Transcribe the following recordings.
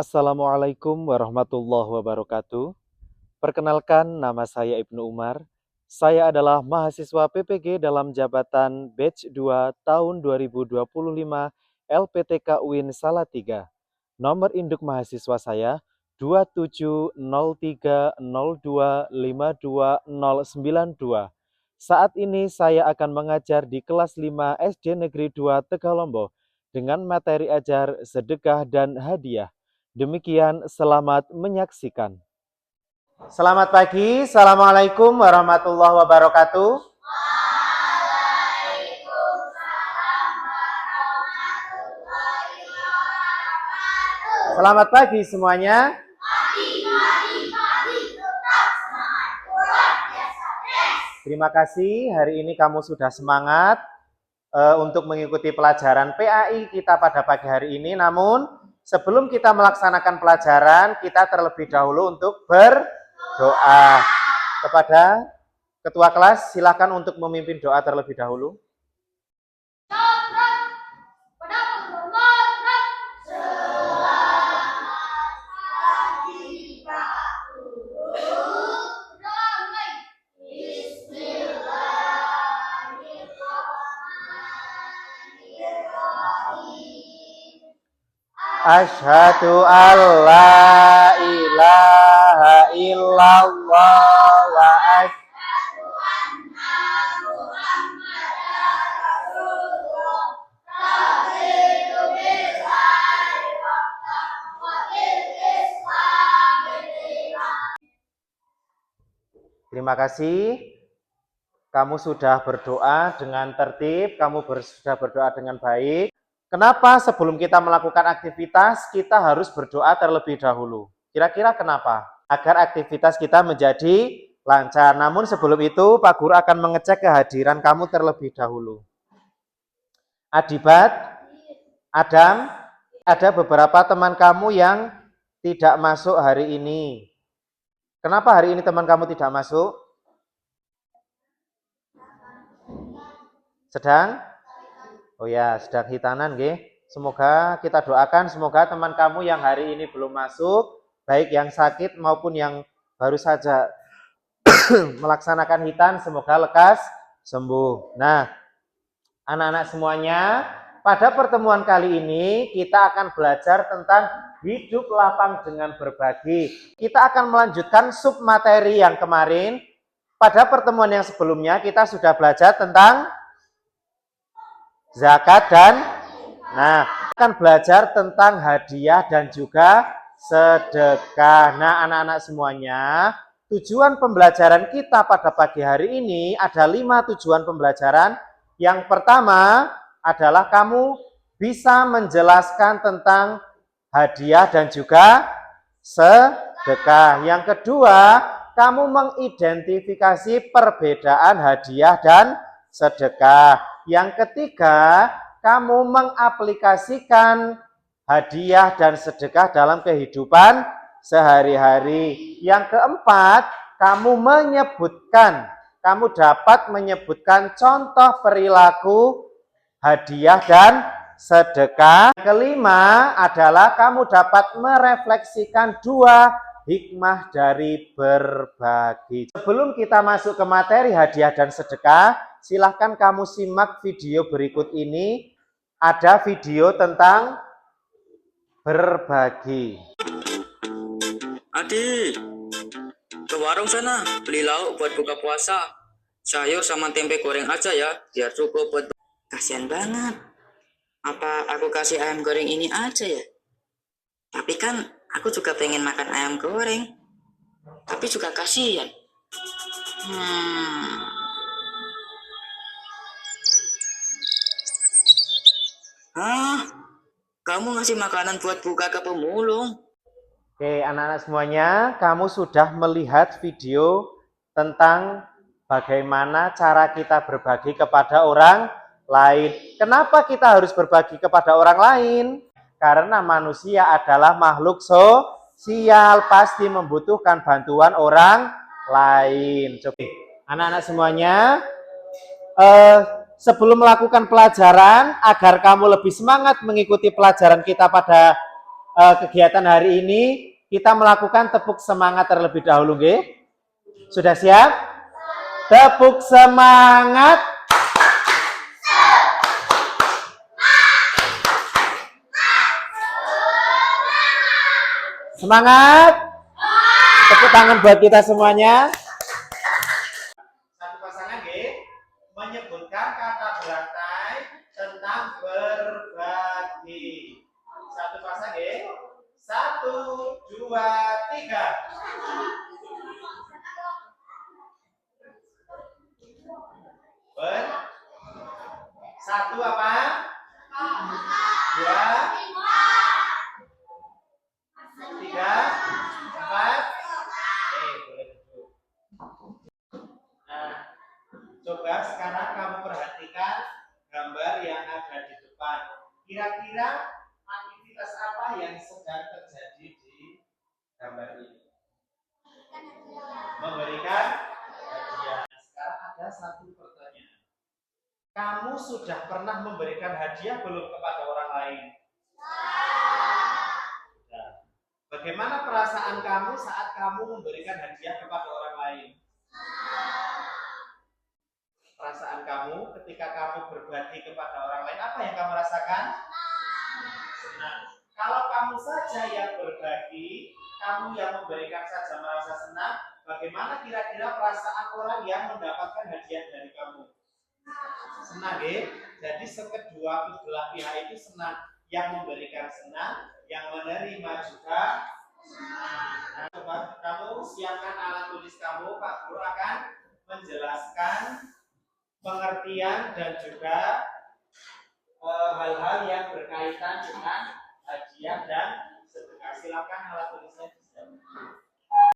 Assalamualaikum warahmatullahi wabarakatuh. Perkenalkan, nama saya Ibnu Umar. Saya adalah mahasiswa PPG dalam jabatan Batch 2 tahun 2025 LPTK UIN Salatiga. Nomor induk mahasiswa saya 2703025292. Saat ini saya akan mengajar di kelas 5 SD Negeri 2 Tegalombo dengan materi ajar sedekah dan hadiah. Demikian, selamat menyaksikan. Selamat pagi, Assalamualaikum warahmatullahi wabarakatuh. Selamat pagi semuanya. Terima kasih, hari ini kamu sudah semangat untuk mengikuti pelajaran PAI kita pada pagi hari ini. Namun, sebelum kita melaksanakan pelajaran, kita terlebih dahulu untuk berdoa. Kepada ketua kelas, silakan untuk memimpin doa terlebih dahulu. Asyhadu an la ilaha illallah wa asyhadu anna Muhammadar Rasulullah. Raditu billahi rabban wa bil Islami dinan. Terima kasih. Kamu sudah berdoa dengan tertib, kamu sudah berdoa dengan baik. Kenapa sebelum kita melakukan aktivitas, kita harus berdoa terlebih dahulu? Kira-kira kenapa? Agar aktivitas kita menjadi lancar. Namun sebelum itu, Pak Guru akan mengecek kehadiran kamu terlebih dahulu. Adibat, Adam, ada beberapa teman kamu yang tidak masuk hari ini. Kenapa hari ini teman kamu tidak masuk? Sedang? Oh ya, sedang hitanan, nggih. Semoga kita doakan, semoga teman kamu yang hari ini belum masuk, baik yang sakit maupun yang baru saja melaksanakan hitan, semoga lekas sembuh. Nah, anak-anak semuanya, pada pertemuan kali ini kita akan belajar tentang hidup lapang dengan berbagi. Kita akan melanjutkan sub materi yang kemarin. Pada pertemuan yang sebelumnya kita sudah belajar tentang zakat dan akan belajar tentang hadiah dan juga sedekah. Nah, anak-anak semuanya, tujuan pembelajaran kita pada pagi hari ini ada 5 tujuan pembelajaran. Yang pertama adalah kamu bisa menjelaskan tentang hadiah dan juga sedekah. Yang kedua, kamu mengidentifikasi perbedaan hadiah dan sedekah. Yang ketiga, kamu mengaplikasikan hadiah dan sedekah dalam kehidupan sehari-hari. Yang keempat, kamu dapat menyebutkan contoh perilaku hadiah dan sedekah. Yang kelima adalah kamu dapat merefleksikan 2 hikmah dari berbagi. Sebelum kita masuk ke materi hadiah dan sedekah, silahkan kamu simak video berikut ini. Ada video tentang berbagi. Adik, ke warung sana beli lauk buat buka puasa. Sayur sama tempe goreng aja ya, biar cukup buat. Kasian banget. Apa aku kasih ayam goreng ini aja ya? Tapi kan aku juga pengen makan ayam goreng. Tapi juga kasihan. Kamu ngasih makanan buat buka ke pemulung. Oke, anak-anak semuanya, kamu sudah melihat video tentang bagaimana cara kita berbagi kepada orang lain. Kenapa kita harus berbagi kepada orang lain? Karena manusia adalah makhluk sosial, pasti membutuhkan bantuan orang lain. Coba, anak-anak semuanya, sebelum melakukan pelajaran, agar kamu lebih semangat mengikuti pelajaran kita pada kegiatan hari ini, kita melakukan tepuk semangat terlebih dahulu, nggih. Sudah siap? Tepuk semangat. Semangat. Tepuk tangan buat kita semuanya. Satu pasangan, nggih, menyebutkan kata berantai tentang berbagi. Satu pasang, nggih. 1, 2, 3. Satu apa? 2, 3, 4. Boleh duduk. Nah, coba sekarang kamu perhatikan gambar yang ada di depan. Kira-kira aktivitas apa yang sedang terjadi di gambar ini? Memberikan hadiah. Nah, sekarang ada satu pertanyaan. Kamu sudah pernah memberikan hadiah belum kepada orang lain? Nah, bagaimana perasaan kamu saat kamu memberikan hadiah kepada orang lain? Perasaan kamu ketika kamu berbagi kepada orang lain, apa yang kamu rasakan? Senang. Kalau kamu saja yang berbagi, kamu yang memberikan saja merasa senang, bagaimana kira-kira perasaan orang yang mendapatkan hadiah dari kamu? Senang, ya? Jadi kedua belah pihak itu senang. Yang memberikan senang, yang menerima juga senang. Nah, coba kamu siapkan alat tulis kamu, Pak Guru akan menjelaskan pengertian dan juga hal-hal yang berkaitan dengan hadiah dan sedekah. Silakan alat tulisnya disiapkan.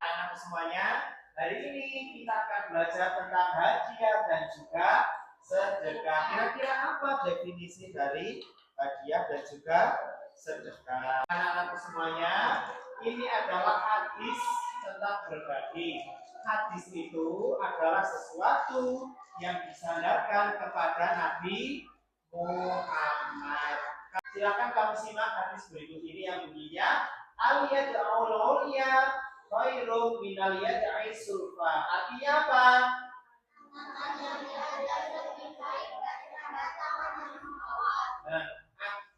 Anak semuanya, hari ini kita akan belajar tentang hadiah dan juga sedekah. Kira-kira apa definisi dari hadiah dan juga sedekah? Anak-anak semuanya, ini adalah hadis tentang berbagi. Hadis itu adalah sesuatu yang disandarkan kepada Nabi Muhammad. Silakan kamu simak hadis berikut ini yang bunyinya al-yad'ul ulya khairum minal yad'i sulfa. Artinya apa? Nah,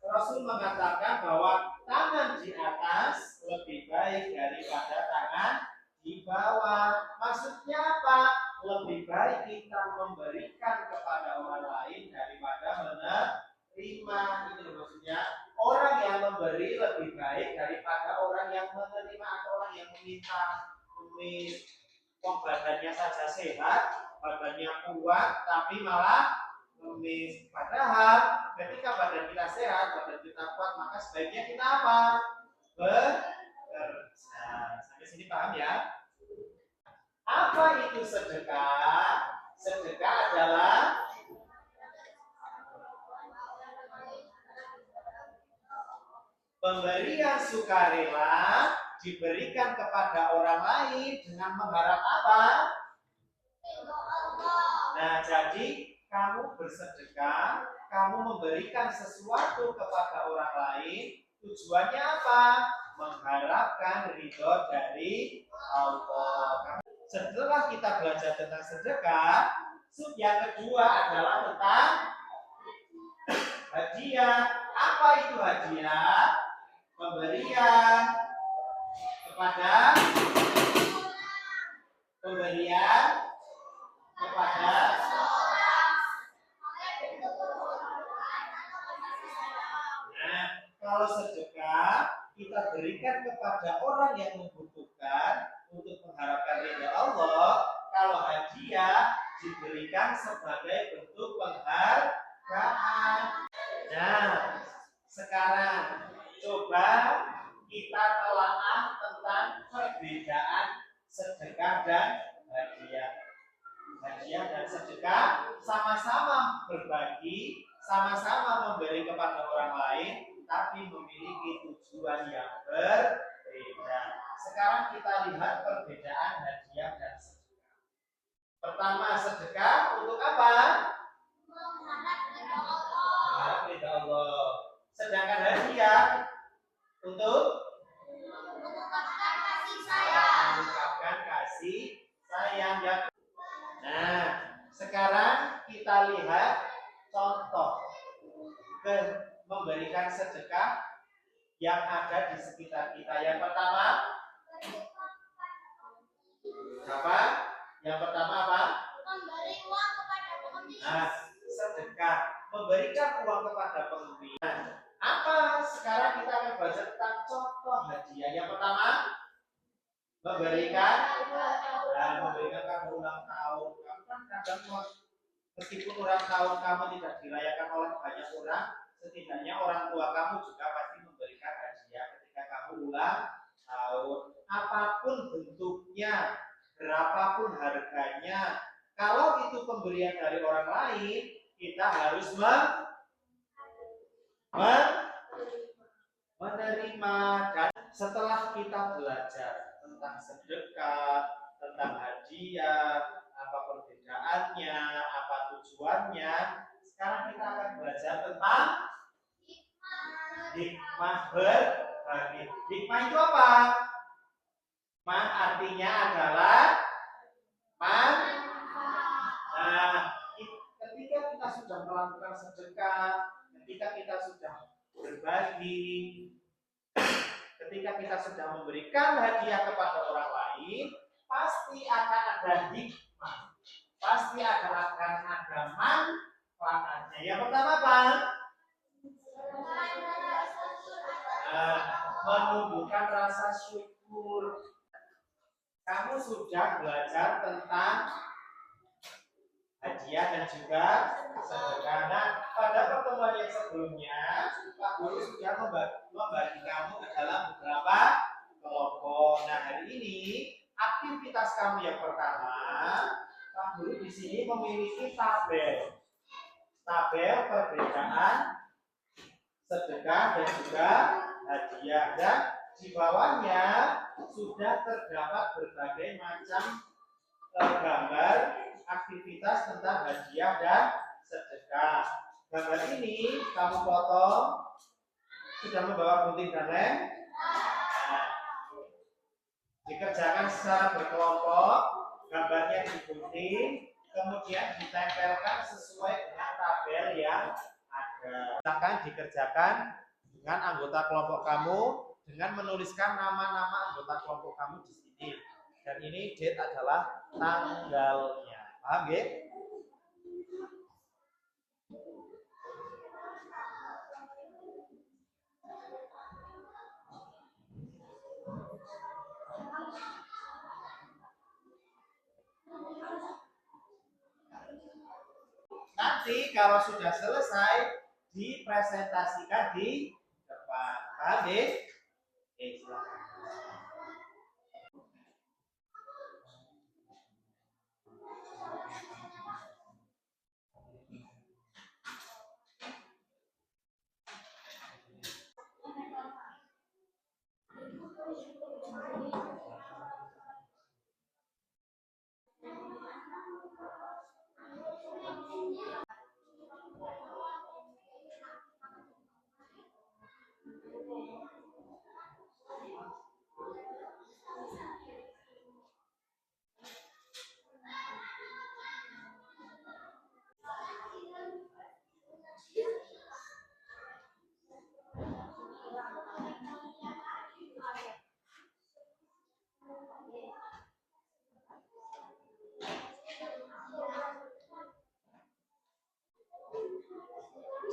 Rasul mengatakan bahwa tangan di atas lebih baik daripada tangan di bawah. Maksudnya apa? Lebih baik kita memberikan kepada orang lain daripada menerima. Itu maksudnya. Orang yang memberi lebih baik daripada orang yang menerima atau orang yang meminta. Badannya saja sehat, badannya kuat, tapi malah ngemis. Padahal ketika badan kita sehat, badan kita kuat, maka sebaiknya kita apa? Bekerja. Sampai sini paham ya? Apa itu sedekah? Sedekah adalah pemberian sukarela diberikan kepada orang lain dengan mengharap apa? Nah, jadi kamu bersedekah, kamu memberikan sesuatu kepada orang lain, tujuannya apa? Mengharapkan ridho dari Allah. Setelah kita belajar tentang sedekah, sub yang kedua adalah tentang hadiah. Apa itu hadiah? Pemberian kepada kalau sedekah kita berikan kepada orang yang membutuhkan untuk mengharapkan ridha Allah. Kalau hadiah diberikan sebagai bentuk penghargaan. Nah, sekarang coba kita telaah tentang perbedaan sedekah dan hadiah. Hadiah dan sedekah sama-sama berbagi, sama-sama memberi kepada orang lain, tapi memiliki tujuan yang berbeda. Sekarang kita lihat perbedaan hadiah dan sedekah. Pertama, sedekah untuk apa? Mengharap ridha Allah. Sedangkan hadiah Untuk mengungkapkan kasih sayang ya. Nah, sekarang kita lihat contoh memberikan sedekah yang ada di sekitar kita. Yang pertama apa? Yang pertama apa? Memberi uang kepada pengemis. Nah, sedekah, memberikan uang kepada pengemis. Nah, apa? Sekarang kita akan baca tentang contoh hadiah. Yang pertama, memberikan kamu ulang tahun. Kamu kan kadang meskipun ulang tahun kamu tidak dirayakan oleh banyak orang, setidaknya orang tua kamu juga pasti memberikan hadiah ketika kamu ulang tahun. Apapun bentuknya, berapapun harganya, kalau itu pemberian dari orang lain, kita harus menerima. Dan setelah kita belajar tentang sedekah, tentang hadiah, apa perbedaannya, apa tujuannya, sekarang kita akan belajar tentang hikmah berbagi. Hikmah itu apa? Hikmah artinya adalah ketika kita sudah melakukan sedekah, ketika kita sudah berbagi, ketika kita sudah memberikan hadiah kepada orang lain, pasti akan ada hikmah, pasti akan ada manfaatnya. Yang pertama apa? Menumbuhkan rasa syukur. Kamu sudah belajar tentang hadiah dan juga sedekah. Nah, pada pertemuan yang sebelumnya, Pak Guru sudah membagi kamu ke dalam beberapa kelompok. Nah, hari ini aktivitas kamu yang pertama, Pak Guru di sini memiliki tabel perbedaan sedekah dan juga hadiah, dan di bawahnya sudah terdapat berbagai macam gambar aktivitas tentang hadiah dan sedekah. Gambar ini kamu potong, sudah membawa gunting dan lem. Nah, dikerjakan secara berkelompok, gambarnya digunting, kemudian ditempelkan sesuai dengan tabel yang ada. Silakan dikerjakan dengan anggota kelompok kamu dengan menuliskan nama-nama anggota kelompok kamu di sini. Dan ini date adalah tanggalnya. Paham ya? Nanti kalau sudah selesai dipresentasikan di depan. Paham ya? Oke, silakan.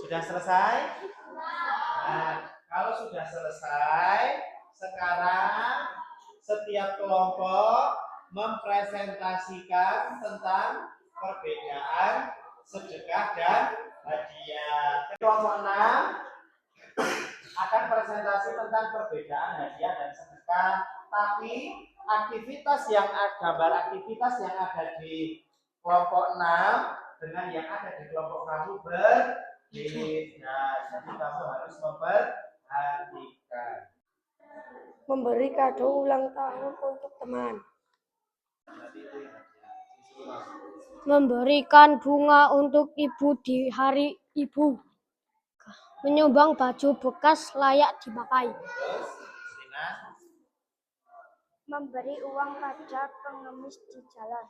Sudah selesai? Nah, kalau sudah selesai, sekarang setiap kelompok mempresentasikan tentang perbedaan sedekah dan hadiah. Kelompok 6 akan presentasi tentang perbedaan hadiah dan sedekah, tapi gambar aktivitas yang ada di kelompok 6 dengan yang ada di kelompok kamu berbeda. Jadi kamu harus memperhatikan. Memberi kado ulang tahun untuk teman. Memberikan bunga untuk ibu di hari ibu. Menyumbang baju bekas layak dipakai. Terus, Rina. Memberi uang pada pengemis di jalan.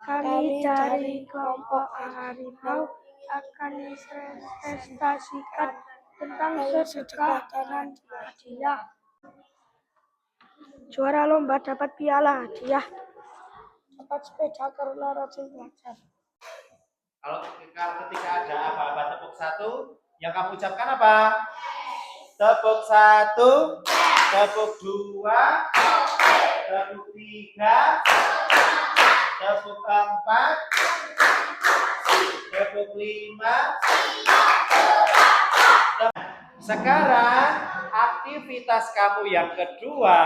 Kami dari kelompok Harimau akan mempresentasikan tentang sedekah dan hadiah. Juara lomba dapat piala hadiah. Dapat sepeda karena rajin belajar. Kalau ketika ada apa-apa tepuk satu, yang kamu ucapkan apa? Tepuk satu, tepuk dua, tepuk tiga, tepuk empat, tepuk lima. Sekarang aktivitas kamu yang kedua,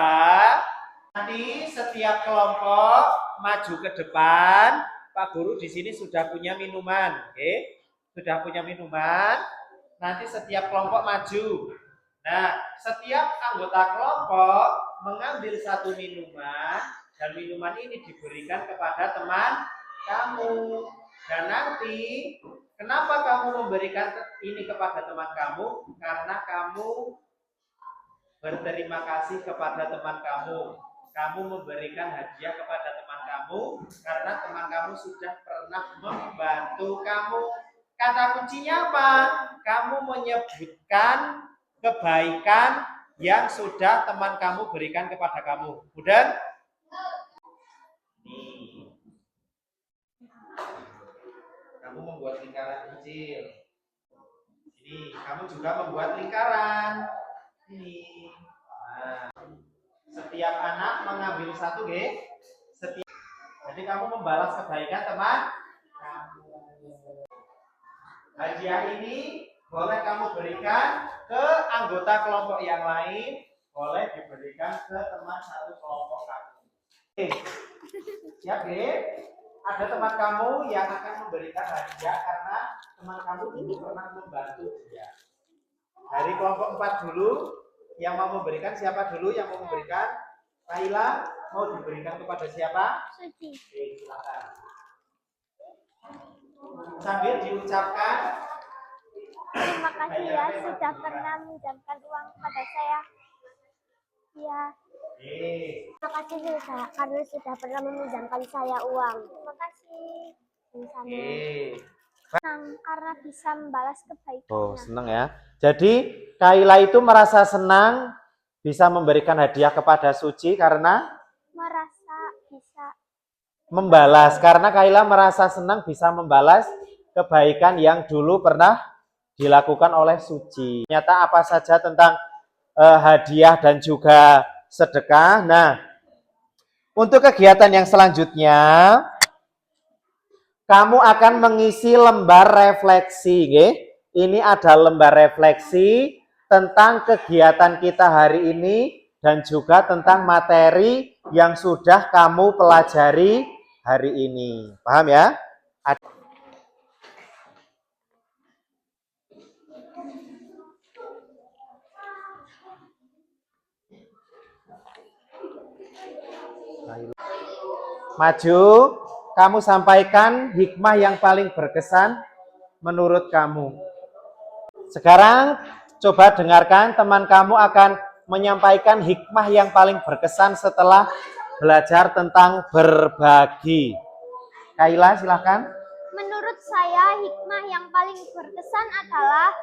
nanti setiap kelompok maju ke depan. Pak Guru di sini sudah punya minuman, oke? Sudah punya minuman. Nanti setiap kelompok maju. Nah, setiap anggota kelompok mengambil satu minuman dan minuman ini diberikan kepada teman kamu. Dan nanti kenapa kamu memberikan ini kepada teman kamu? Karena kamu berterima kasih kepada teman kamu. Kamu memberikan hadiah kepada teman kamu karena teman kamu sudah pernah membantu kamu. Kata kuncinya apa? Kamu menyebutkan kebaikan yang sudah teman kamu berikan kepada kamu. Udah? Nih. Kamu membuat lingkaran kecil. Ini, kamu juga membuat lingkaran. Ini. Nah. Setiap anak mengambil satu, Jadi kamu membalas kebaikan teman kamu. Hadiah ini boleh kamu berikan ke anggota kelompok yang lain, boleh diberikan ke teman satu kelompok kamu. Siap, Ada teman kamu yang akan memberikan hadiah karena teman kamu dulu pernah membantu dia. Dari kelompok 4 dulu. Yang mau memberikan siapa dulu yang mau memberikan? Laila mau diberikan kepada siapa? Suci. Oke, silakan. Sambil diucapkan. Terima kasih ya sudah pernah meminjamkan uang kepada saya. Ya. Terima kasih juga karena sudah pernah meminjamkan saya uang. Terima kasih. Sama. Senang karena bisa membalas kebaikannya. Oh, senang ya. Jadi Kaila itu merasa senang bisa memberikan hadiah kepada Suci karena Merasa bisa membalas. Karena Kaila merasa senang bisa membalas kebaikan yang dulu pernah dilakukan oleh Suci. Ternyata apa saja tentang hadiah dan juga sedekah. Nah, untuk kegiatan yang selanjutnya kamu akan mengisi lembar refleksi, Ini ada lembar refleksi tentang kegiatan kita hari ini dan juga tentang materi yang sudah kamu pelajari hari ini. Paham ya? Maju, kamu sampaikan hikmah yang paling berkesan menurut kamu. Sekarang coba dengarkan, teman kamu akan menyampaikan hikmah yang paling berkesan setelah belajar tentang berbagi. Kaila, silakan. Menurut saya hikmah yang paling berkesan adalah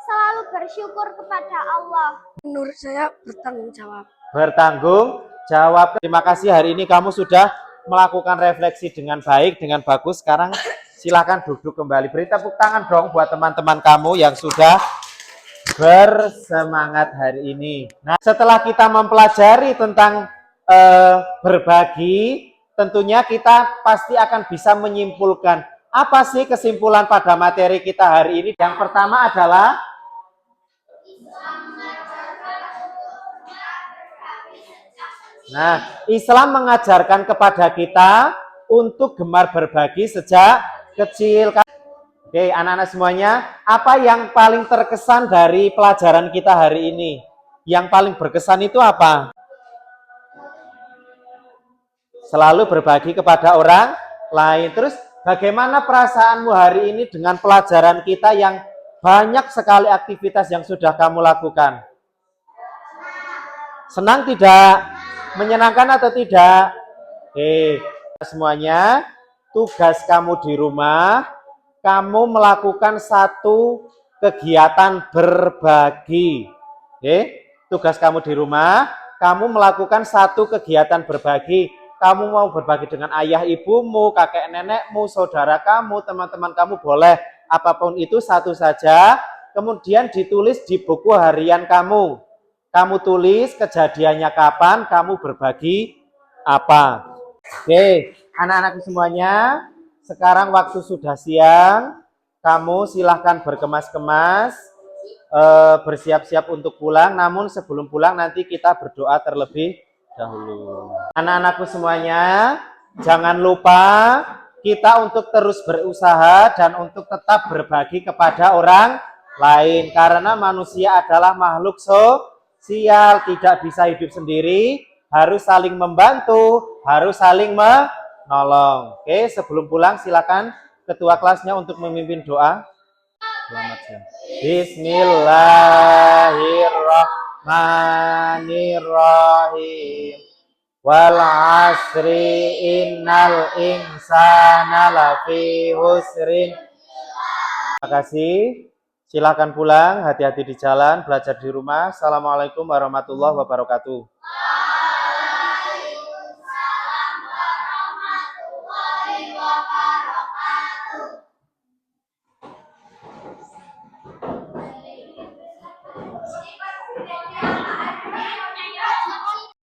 selalu bersyukur kepada Allah. Menurut saya bertanggung jawab. Bertanggung jawab. Terima kasih hari ini kamu sudah melakukan refleksi dengan baik, dengan bagus. Sekarang silakan duduk kembali. Beri tepuk tangan dong buat teman-teman kamu yang sudah bersemangat hari ini. Nah, setelah kita mempelajari tentang berbagi, tentunya kita pasti akan bisa menyimpulkan apa sih kesimpulan pada materi kita hari ini. Yang pertama adalah Islam mengajarkan kepada kita untuk gemar berbagi sejak kecil. Oke, anak-anak semuanya, apa yang paling terkesan dari pelajaran kita hari ini? Yang paling berkesan itu apa? Selalu berbagi kepada orang lain. Terus bagaimana perasaanmu hari ini dengan pelajaran kita yang Banyak sekali aktivitas yang sudah kamu lakukan. Senang tidak? Menyenangkan atau tidak? Oke, semuanya, tugas kamu di rumah, kamu melakukan satu kegiatan berbagi. Oke, tugas kamu di rumah, kamu melakukan satu kegiatan berbagi. Kamu mau berbagi dengan ayah ibumu, kakek nenekmu, saudara kamu, teman-teman kamu, boleh. Apapun itu satu saja, kemudian ditulis di buku harian kamu. Kamu tulis kejadiannya kapan, kamu berbagi apa. Oke, anak-anakku semuanya, sekarang waktu sudah siang, kamu silahkan berkemas-kemas, bersiap-siap untuk pulang, namun sebelum pulang nanti kita berdoa terlebih dahulu. Anak-anakku semuanya, jangan lupa kita untuk terus berusaha dan untuk tetap berbagi kepada orang lain, karena manusia adalah makhluk sosial, tidak bisa hidup sendiri, harus saling membantu, harus saling menolong. Oke, sebelum pulang silakan ketua kelasnya untuk memimpin doa. Selamat siang. Bismillahirrahmanirrahim. Wal asri innal insana lafi husrin. Terima kasih. Silakan pulang, hati-hati di jalan, belajar di rumah. Assalamualaikum warahmatullahi wabarakatuh.